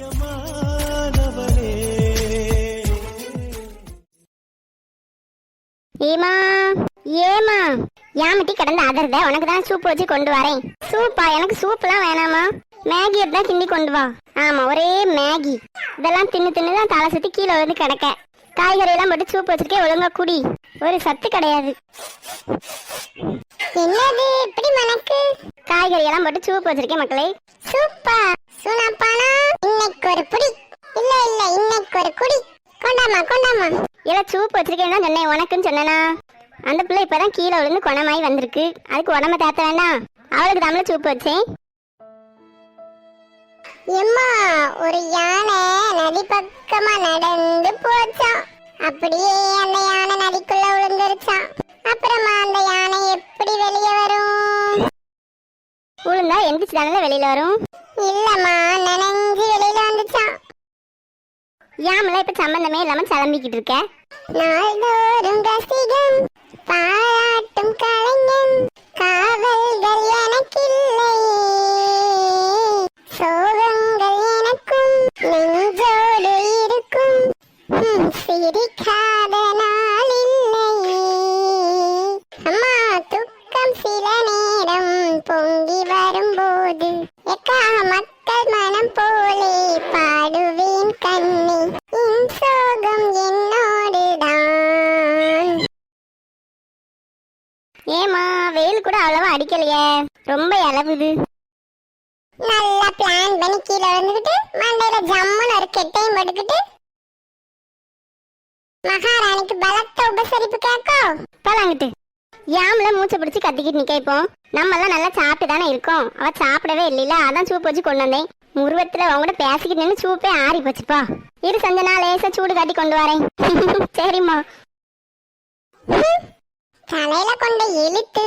ஏமா ஏமா யாமட்டி கடந்து அதறத உனக்கு தான் சூப் வச்சு கொண்டு வரேன். சூப்பா? எனக்கு சூப்லாம் வேணாமா, மேகி தான் கிண்டி கொண்டு வா. ஆமா, ஒரே மேகி. இதெல்லாம் தின்னு தின்னு தான் தலை சுத்தி கீழே வந்து கிடக்க. காய்கறி எல்லாம் போட்டு சூப் வச்சிருக்கே, ஒழுங்கா குடி. ஒரு சத்து கிடையாது. என்னது இப்படி மனக்கு? காய்கறி எல்லாம் போட்டு சூப் வச்சிருக்கேன் மக்களே. சூப்பா சுனாப்பானா? இன்னைக்கு ஒரு புடி. இல்ல இல்ல, இன்னைக்கு ஒரு குடி. கொண்டாமா கொண்டாமா. இல்ல சூப் வச்சிருக்கேன்னு தான் சொன்னேன், உனக்குன்னு சொன்னா. அந்த பிள்ளை இப்பதான் கீழே விழுந்து குணமாயி வந்திருக்கு. அதுக்கு உடம்ப தேத்த வேண்டாம். அவளுக்கு தமிழ் சூப் வச்சேன். எம்மா, ஒரு யானை நதி பக்கமா நடந்து போச்சான். அப்படியே அந்த யானை நதிக்குள்ள விழுந்துருச்சான். அப்புறமா அந்த யானை எப்படி வெளியே வரும்? விழுந்தா எந்திரிச்சு தானே வெளியில வரும். இல்லம்மா, நனைஞ்சு வெளியில வந்துச்சான். யாமல இப்ப சம்பந்தமே இல்லாம கிளம்பிக்கிட்டு இருக்க. நாள்தோறும் ரசிகம் பாராட்டும் கலைஞன், காவல்கள் எனக்கில்லை, சோகங்கள் எனக்கும் நெஞ்சோடு இருக்கும், சிரிக்காத நாள் இல்லை. அம்மா, துக்கம் சில நேரம் பொங்கி வரும்போது எக்கா மக்கள் மனம் போலே பாடுவேன் கண்ணே, என் சோகம் என்னோடுதான். ஏமா, வெயில் கூட அவ்வளவா அடிக்கலையே, ரொம்ப இலவுது. நல்லா பிளான் பண்ணி கீழே வந்துக்கிட்டு மண்டையில ஜம்முன்னு ஒரு கெட்டையும் போட்டுக்கிட்டு மகாராணிக்கு பலத்த உபசரிப்பு கேட்கும். பழங்கிட்டு யாமல மூச்சை பிடிச்சி கத்திக்கிட்டு நிக்க. இப்போ நம்ம எல்லாம் நல்லா சாப்பிட்டு தானே இருக்கோம். அவ சாப்பிடவே இல்லைல்ல, அதான் சூப் வச்சு கொண்டு வந்தேன். முருவத்துல அவங்கூட பேசிக்கிட்டு நின்று சூப்பே ஆறி போச்சுப்பா. இரு சஞ்சனா, லேசா சூடு காட்டி கொண்டு வரேன். சரிம்மா. தலையில கொண்ட இழுத்து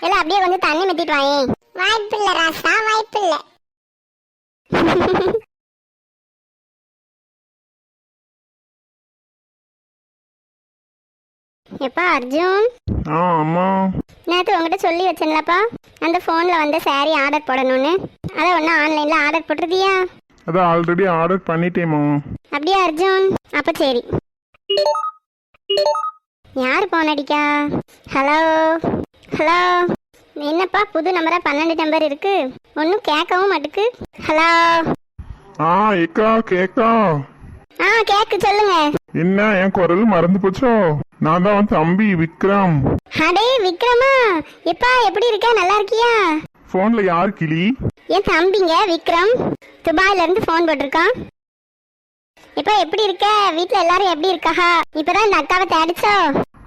எல்லாம் அப்படியே கொஞ்சம் தண்ணி மெத்திட்டு வாயேன். வாய்ப்பில்ல ராசா, வாய்ப்பில்ல. எப்பா அர்ஜுன்? அம்மா, நேற்று உங்ககிட்ட சொல்லி வச்சேன்லப்பா, அந்த ஃபோன்ல வந்து சாரி ஆர்டர் போடணும்னு. அதை ஒன்றும் ஆன்லைன்ல ஆர்டர் போட்டுருதியா? அதான் ஆல்ரெடி ஆர்டர் பண்ணிட்டேம்மா. அப்படியா அர்ஜுன்? அப்ப சரி. யாரு போன் அடிக்கா? Hello hello. என்னப்பா புது நம்பரா? 12 நம்பர் இருக்கு, ஒன்றும் கேட்கவும் மாட்டுக்கு. ஹலோ. ஏக்கா கேக்கா? கேக்கு, சொல்லுங்க. என்ன என் குரல் மறந்து போச்சோ? நான் தான் உன் தம்பி விக்ரம். அடே விக்ரமா, எப்பா எப்படி இருக்க? நல்லா இருக்கியா? போன்ல யார் கிளி? என் தம்பிங்க விக்ரம், துபாயில இருந்து போன் போட்டிருக்கான். இப்ப எப்படி இருக்க? வீட்டுல எல்லாரும் எப்படி இருக்கா? இப்பதான் இந்த அக்காவை தேடிச்சோ?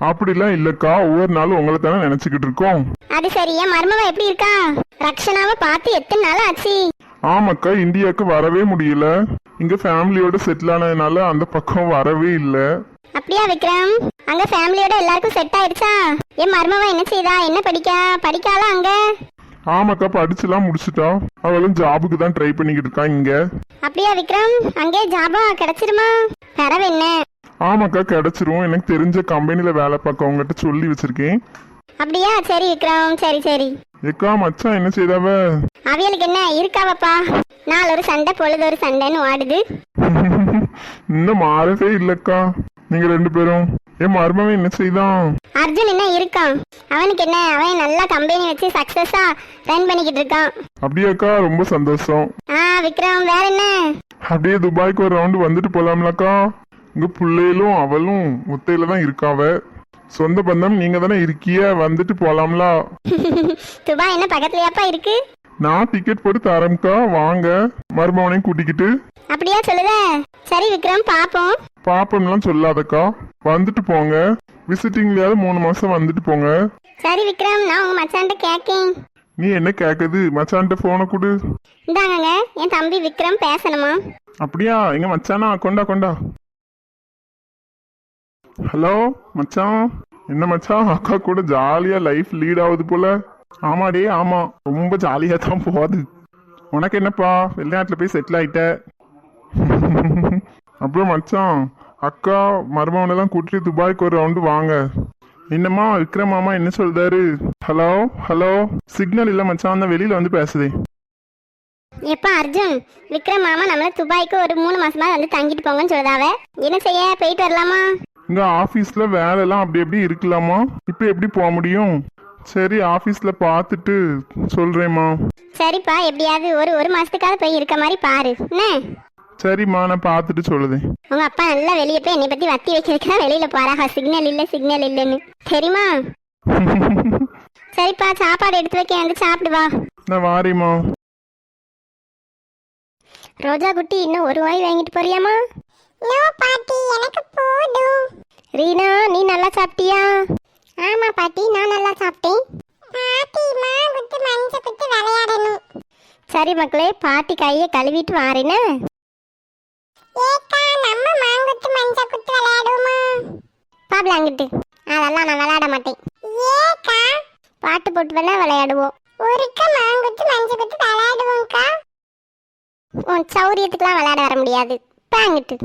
அப்படிலாம் இல்லக்கா, ஒவ்வொரு நாளும் உங்களை தானே நினைச்சுக்கிட்டு இருக்கோம். அது சரி, என் மருமவ எப்படி இருக்கா? ரக்ஷனாவை பார்த்து எத்தனை நாள் ஆச்சு? ஆமாக்கா, இந்தியாவுக்கு வரவே முடியல. இங்க ஃபேமிலியோட செட்டில் ஆனதுனால அந்த பக்கம் வரவே இல்ல. அப்படியா விக்ரம்? அங்க ஃபேமிலியோட எல்லாருக்கும் செட் ஆயிடுச்சா? என் மருமவ என்ன செய்தா? என்ன படிக்காளா அங்க? ஆமாக்கா, படிச்சுலாம் முடிச்சுட்டா. அவளும் ஜாபுக்கு தான் ட்ரை பண்ணிக்கிட்டு இருக்கா இங்க. அப்படியா விக்ரம்? அங்கே ஜாபா கிடைச்சிருமா? பரவ என்ன? ஆமாக்கா, கிடைச்சிரும். எனக்கு தெரிஞ்ச கம்பெனில வேலை பார்க்கவங்ககிட்ட சொல்லி வச்சிருக்கேன். அப்படியா? சரி விக்ரம், சரி சரி. ஏக்கா, மச்சான் என்ன செய்தாவ? அவியலுக்கு என்ன இருக்காவப்பா, நாள் ஒரு சண்டை பொழுது ஒரு சண்டைன்னு வாடுது. இன்னும் மாறவே இல்லக்கா நீங்க ரெண்டு பேரும். என் மருமவன் என்ன செய்தான்? அர்ஜுன் என்ன இருக்கான், அவனுக்கு என்ன, அவன் நல்லா கம்பெனி வச்சு சக்சஸா ரன் பண்ணிக்கிட்டு இருக்கான். அப்படியாக்கா, ரொம்ப சந்தோஷம். விக்ரம், வேற என்ன? அப்படியே துபாய்க்கு ஒரு ரவுண்டு வந்துட்டு போலாம்லக்கா. இங்க பிள்ளைகளும் அவளும் முத்தையில தான் இருக்காவ. சொந்த பந்தம் நீங்க தானே இருக்கிய, வந்துட்டு போலாம்ல. துபாய் என்ன பக்கத்துலயாப்பா இருக்கு? நான் டிக்கெட் போட்டு தரேன்க்கா, வாங்க மருமவனையும் கூட்டிக்கிட்டு. அப்படியா சொல்லுத? சரி விக்ரம், பாப்போம். பாப்போம்லாம் சொல்லாதக்கா, வந்துட்டு போங்க. விசிட்டிங்லயாவது 3 மாசம் வந்துட்டு போங்க. சரி விக்ரம், நான் உங்க மச்சான்ட்ட கேக்கேன். நீ என்ன கேக்குது? மச்சான்ட்ட போனை கொடு. இந்தாங்க, என் தம்பி விக்ரம் பேசணுமா? அப்படியா? எங்க மச்சானா? கொண்டா கொண்டா. ஹலோ மச்சான். என்ன மச்சான், அக்கா கூட ஜாலியா லைஃப் லீட் ஆகுது போல. ஆமாடே, ஆமா, ரொம்ப ஜாலியா தான் போகுது. உனக்கு என்னப்பா, வெளிநாட்டுல போய் செட்டில் ஆயிட்ட? அப்புறம் மச்சான், அக்கா மருமவனெல்லாம் கூட்டிட்டு துபாய்க்கு ஒரு ரவுண்டு வாங்க. என்னம்மா விக்ரம் மாமா என்ன சொல்றாரு? Hello hello. சிக்னல் இல்ல மச்சான், அந்த வெளியில வந்து பேசுதே. எப்ப அர்ஜுன் விக்ரம் மாமா நம்மள துபாய்க்கு ஒரு 3 மாசமா வந்து தங்கிட்டு போங்கன்னு சொல்லுதாவ. என்ன செய்ய, போயிட்டு வரலாமா? இங்க ஆபீஸ்ல வேலைலாம் அப்படி எப்படி இருக்கலாமா? இப்ப எப்படி போக முடியும்? சரி, ஆபீஸ்ல பார்த்துட்டு சொல்றேம்மா. சரிப்பா, எப்படியாவது ஒரு மாசத்துக்காவது போய் இருக்க மாதிரி பாரு என்ன. சரிம்மா, நான் பார்த்துட்டு சொல்லுதேன். உங்க அப்பா நல்லா வெளியே போய் என்னை பத்தி வத்தி வைக்கிறதுக்கு வெளியில போறாங்க. சிக்னல் இல்லைன்னு தெரியுமா? சரிப்பா, சாப்பாடு எடுத்து வைக்க வந்து சாப்பிடு வா. நான் வாரேம்மா. ரோஜா குட்டி, இன்னும் ஒரு வாய் வாங்கிட்டு போறியாமா? நோ பாட்டி, எனக்கு போதும். ரீனா, நீ நல்லா சாப்பிட்டியா? ஆமா பாட்டி, நான் நல்லா சாப்பிட்டேன். பாட்டி மாங்குத்து மஞ்ச குத்து விளையாடணும். சரி மக்களே, பாட்டி கையை கழுவிட்டு வாரேன்னு. ஏக்கா, நம்ம மாங்குத்து மஞ்ச குத்து விளையாடுவோமா? பாப்பலாங்கிட்டு அதெல்லாம் நான் விளையாட மாட்டேன். ஏக்கா, பாட்டு போட்டு வேணா விளையாடுவோம். ஒருக்கா மாங்குத்து மஞ்ச குத்து விளையாடுவோம்க்கா. உன் சௌரியத்துக்குலாம் விளையாட வர முடியாது. பாங்கிட்டு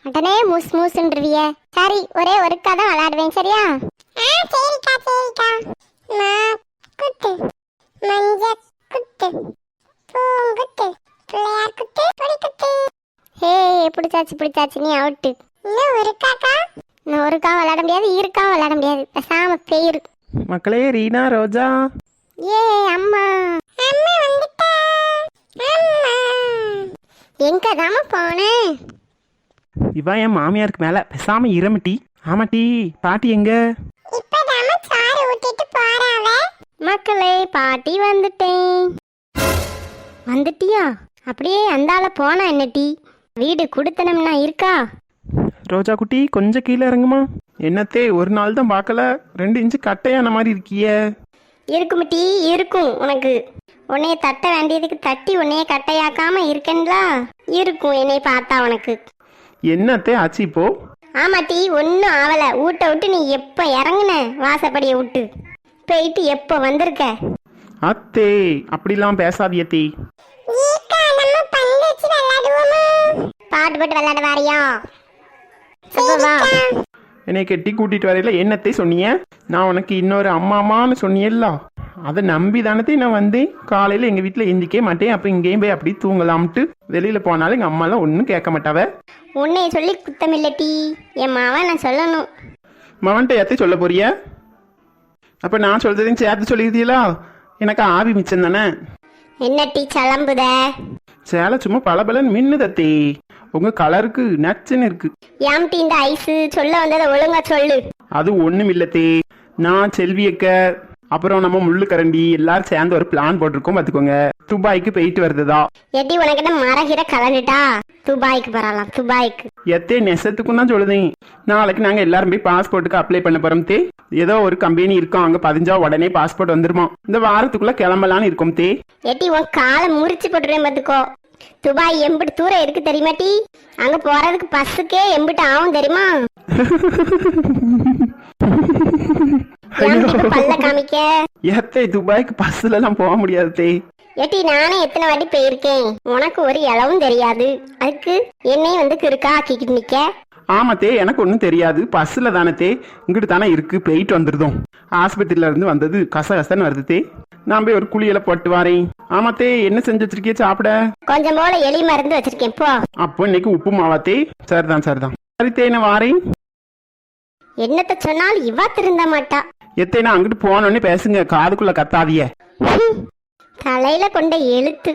உடனே மூஸ் மூஸ்ன்றிய. சரி, ஒரே ஒருக்கா தான் விளையாடுவேன், சரியா? சரிக்கா. மா குத்து மஞ்ச குத்து பூங்குத்து பிள்ளையார் குத்து பொடி குத்து. ஹே, பிடிச்சாச்சு, நீ அவுட்டு. இன்னும் ஒருக்கா விளையாட முடியாது, இருக்கா விளையாட முடியாது. பேசாம பேரு. மக்களே, ரீனா, ரோஜா. ஏ அம்மா வந்துட்டா. எங்க தாம போனேன்? இவன் என் மாமியாருக்கு மேல பேசாம இரமிட்டி. ஆமாட்டி, பாட்டி எங்க? இப்பதாம சாறு ஊத்திட்டு போறாவ. மக்களே, பாட்டி வந்துட்டேன். வந்துட்டியா? அப்படியே அந்தால போனா என்னட்டி? வீடு குடுத்தனம்னா இருக்கா? ரோஜா குட்டி, கொஞ்சம் கீழே இறங்குமா. என்னத்தே, ஒரு நாள் தான் பார்க்கல, 2 இன்ச்சு கட்டையான மாதிரி இருக்கிய. இருக்குமிட்டி, இருக்கும். உனக்கு உன்னைய தட்ட வேண்டியதுக்கு தட்டி உன்னைய கட்டையாக்காம இருக்கேன்லா. இருக்கும் என்னை பார்த்தா உனக்கு. என்னத்தே ஆச்சு இப்போ? ஆமாட்டி, ஒன்னும் ஆவல. ஊட்ட விட்டு நீ எப்ப இறங்குன வாசப்படிய விட்டு போயிட்டு எப்ப வந்திருக்க? அத்தே, அப்படிலாம் பேசாதியத்தே. பாட்டு போட்டு விளையாட வாரியா? என்னை கெட்டி கூட்டிட்டு வரையில என்னத்தே சொன்னீங்க? நான் உனக்கு இன்னொரு அம்மாமான்னு சொன்னியல்ல, அதை நம்பி தானத்தே நான் வந்தேன். காலையில் எங்கள் வீட்டில் எந்திக்கே மாட்டேன், அப்போ இங்கேயும் போய் அப்படி தூங்கலாம்ட்டு வெளியில் போனாலும் எங்கள் அம்மாலாம் ஒன்றும் கேட்க மாட்டாவ. உன்னைய சொல்லி குத்தமில்லட்டி, என் மாவன் நான் சொல்லணும். மவன்ட்ட ஏற்றி சொல்ல போறிய? அப்போ நான் சொல்றதையும் சேர்த்து சொல்லியிருந்தீங்களா? எனக்கு ஆவி மிச்சம் தானே. என்ன டீ சலம்புத? சேலை சும்மா பளபளன்னு மின்னுதத்தே, உங்க கலருக்கு நச்சுன்னு இருக்கு. ஏம் டீ இந்த ஐஸ் சொல்ல வந்ததை ஒழுங்கா சொல்லு. அது ஒண்ணும் இல்லத்தே, நான் செல்வியக்க அப்புறம் நம்ம முள்ளு கரண்டி எல்லாரும் சேர்ந்து ஒரு பிளான் போட்டிருக்கோம். பாத்துக்கோங்க, துபாய்க்கு போயிட்டு வருதுதா. எட்டி உனக்கிட்ட மரகிற கலந்துட்டா துபாய்க்கு போறலாம். துபாய்க்கு எத்தே நெசத்துக்கும் தான் சொல்லுதேன். நாளைக்கு நாங்க எல்லாரும் போய் பாஸ்போர்ட்டுக்கு அப்ளை பண்ண போறோம் தே. ஏதோ ஒரு கம்பெனி இருக்கும், அங்க பதிஞ்சா உடனே பாஸ்போர்ட் வந்துருமா. இந்த வாரத்துக்குள்ள கிளம்பலான்னு இருக்கோம் தே. எட்டி உன் காலை முறிச்சு போட்டுறேன் பாத்துக்கோ. துபாய் எம்பிட்டு தூரம் இருக்கு தெரியுமா டி? அங்க போறதுக்கு பஸ்ஸுக்கே எம்பிட்டு ஆகும் தெரியுமா? பல்ல காமிக்க. ஏத்தே, துபாய்க்கு பஸ்ல எல்லாம் போக முடியாது தே. ஏட்டி, நானே எத்தனை வாட்டி போயிருக்கேன், உனக்கு ஒரு இளவும் தெரியாது. அதுக்கு என்னையும் வந்து கிறுக்கா ஆக்கிக்கிட்டு நிக்க. ஆமாத்தே, எனக்கு ஒன்றும் தெரியாது. பஸ்ல தானே இங்கிட்டு தானே இருக்கு, போயிட்டு வந்துருதோம். ஆஸ்பத்திரியில இருந்து வந்தது கசகசன்னு வருது தே. நான் போய் ஒரு குளியல போட்டு வரேன். ஆமாத்தே, என்ன செஞ்சு வச்சிருக்கிய சாப்பிட? கொஞ்சம் போல எலி மருந்து வச்சிருக்கேன் போ. அப்போ இன்னைக்கு உப்பு மாவாத்தே. சரிதான். சரி தே, நான் வாரேன். என்னத்த சொன்னாலும் இவா திருந்த மாட்டா. எத்தே, நான் அங்கிட்டு போனோன்னு பேசுங்க, காதுக்குள்ள கத்தாதிய. தலையில கொண்ட எழுத்து.